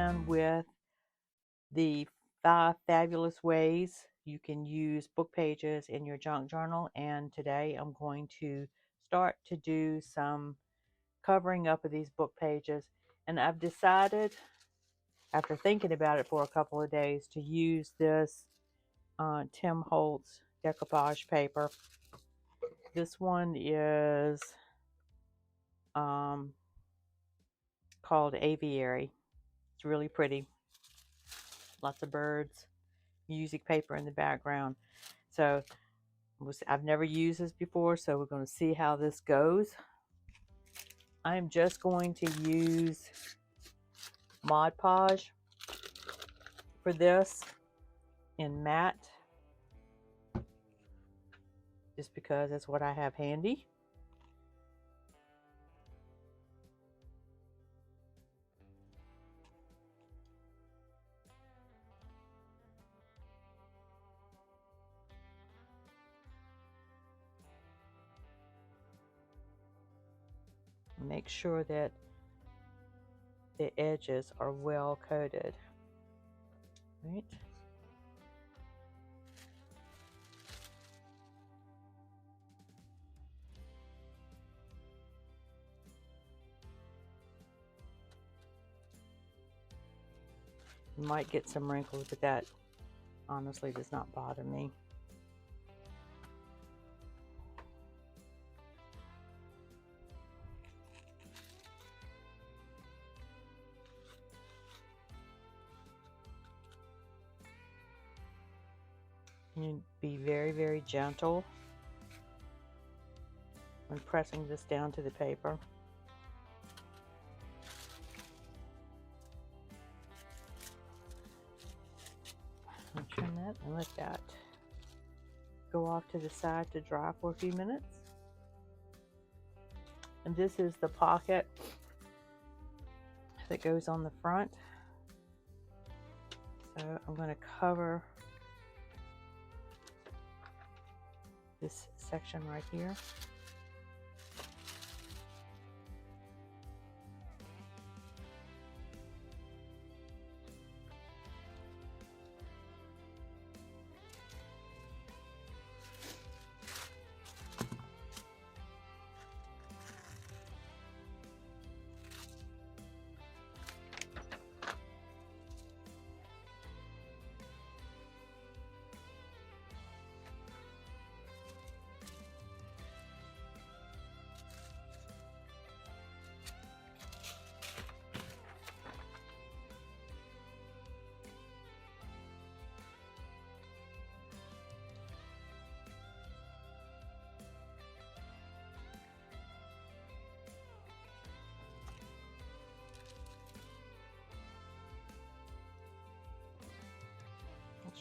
again with the 5 fabulous ways you can use book pages in your junk journal, and today I'm going to start to do some covering up of these book pages. And I've decided, after thinking about it for a couple of days, to use this Tim Holtz decoupage paper. This one is called Aviary. It's really pretty. Lots of birds, music paper in the background. So I've never used this before, so we're going to see how this goes. I'm just going to use Mod Podge for this in matte, just because that's what I have handy. Make sure that the edges are well coated. Right? You might get some wrinkles, but that honestly does not bother me. You be very, very gentle when pressing this down to the paper. I'll trim that and let that go off to the side to dry for a few minutes. And this is the pocket that goes on the front. So I'm going to cover this section right here.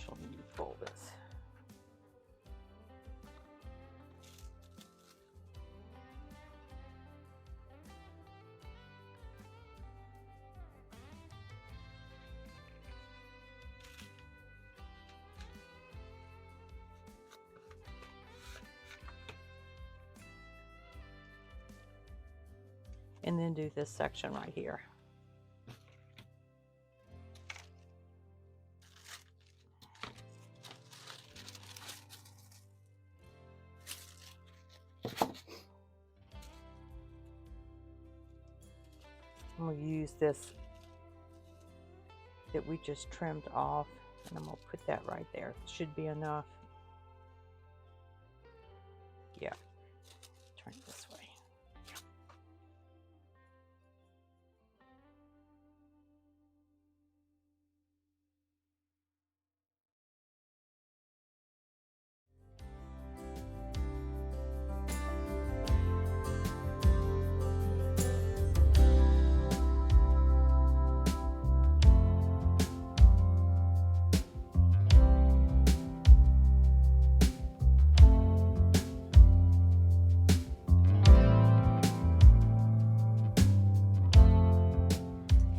Let me fold this. And then do this section right here. I'm going to use this that we just trimmed off, and I'm going to put that right there. It should be enough. Yeah. Turn it this way.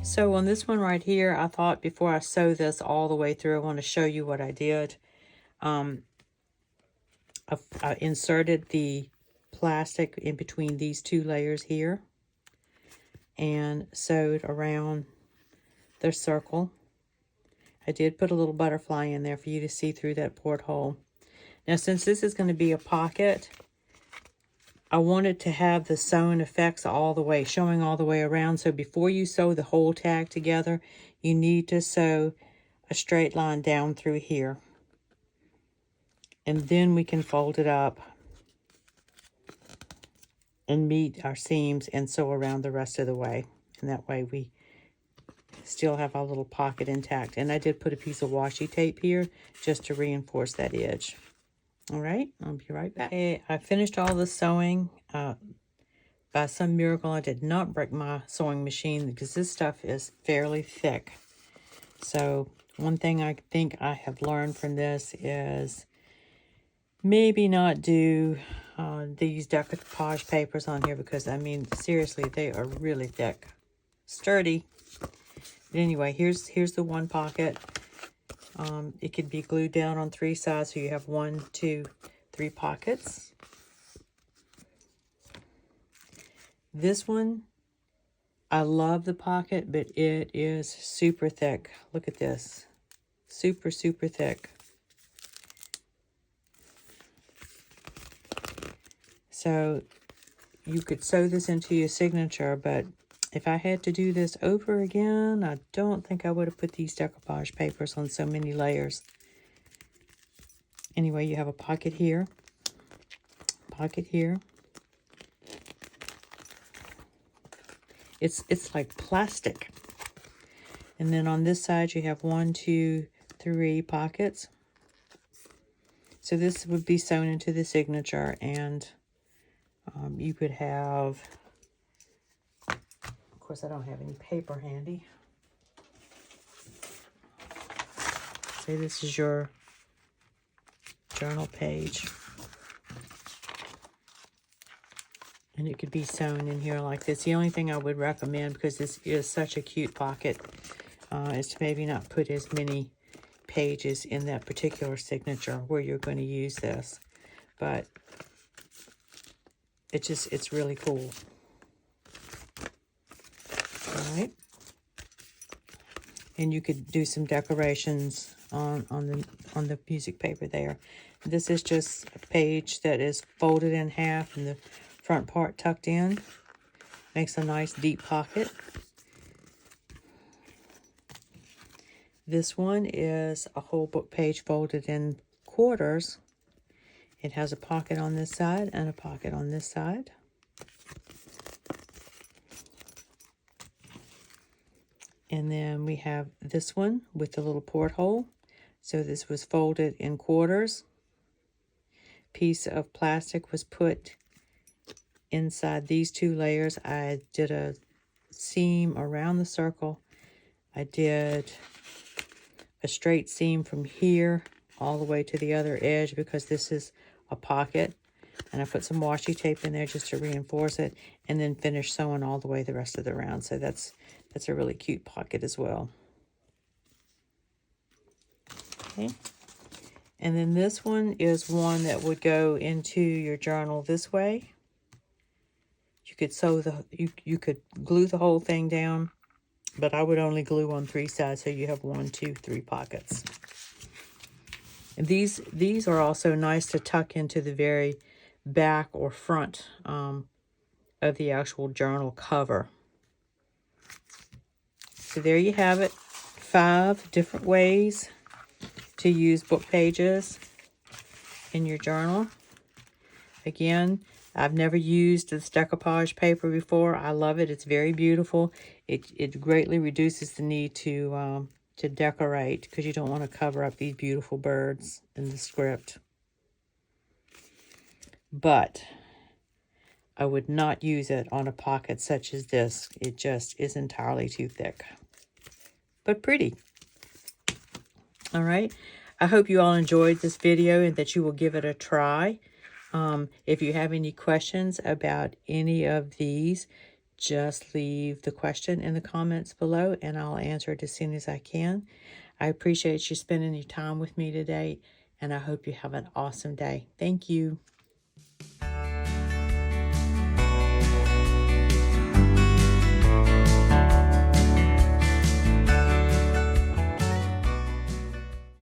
So on this one right here, I thought before I sew this all the way through, I want to show you what I did. I inserted the plastic in between these two layers here and sewed around the circle. I did put a little butterfly in there for you to see through that porthole. Now, since this is going to be a pocket, I wanted to have the sewn effects all the way, showing all the way around. So before you sew the whole tag together, you need to sew a straight line down through here. And then we can fold it up and meet our seams and sew around the rest of the way. And that way we still have our little pocket intact. And I did put a piece of washi tape here just to reinforce that edge. All right, I'll be right back. Okay, I finished all the sewing. By some miracle, I did not break my sewing machine because this stuff is fairly thick. So one thing I think I have learned from this is maybe not do these decoupage papers on here, because I mean, seriously, they are really thick, sturdy. But anyway, here's the one pocket. It could be glued down on 3 sides, so you have 1, 2, 3 pockets. This one, I love the pocket, but it is super thick. Look at this. Super, super thick. So you could sew this into your signature, but if I had to do this over again, I don't think I would have put these decoupage papers on so many layers. Anyway, you have a pocket here, pocket here. It's like plastic. And then on this side, you have 1, 2, 3 pockets. So this would be sewn into the signature, and you could have, of course, I don't have any paper handy. Say this is your journal page. And it could be sewn in here like this. The only thing I would recommend, because this is such a cute pocket, is to maybe not put as many pages in that particular signature where you're going to use this. But it's really cool. All right. And you could do some decorations on the music paper there. This is just a page that is folded in half and the front part tucked in. Makes a nice deep pocket. This one is a whole book page folded in quarters. It has a pocket on this side and a pocket on this side. And then we have this one with the little porthole. So this was folded in quarters. Piece of plastic was put inside these 2 layers. I did a seam around the circle. I did a straight seam from here all the way to the other edge because this is a pocket. And I put some washi tape in there just to reinforce it, and then finish sewing all the way the rest of the round. So that's a really cute pocket as well. Okay. And then this one is one that would go into your journal this way. You could sew you could glue the whole thing down, but I would only glue on 3 sides, so you have 1, 2, 3 pockets. And these are also nice to tuck into the very back or front of the actual journal cover. So there you have it. 5 different ways to use book pages in your journal. Again, I've never used this decoupage paper before. I love it. It's very beautiful. It greatly reduces the need to decorate, because you don't want to cover up these beautiful birds in the script. But I would not use it on a pocket such as this. It just is entirely too thick. But pretty. All right. I hope you all enjoyed this video and that you will give it a try. If you have any questions about any of these, just leave the question in the comments below and I'll answer it as soon as I can. I appreciate you spending your time with me today, and I hope you have an awesome day. Thank you.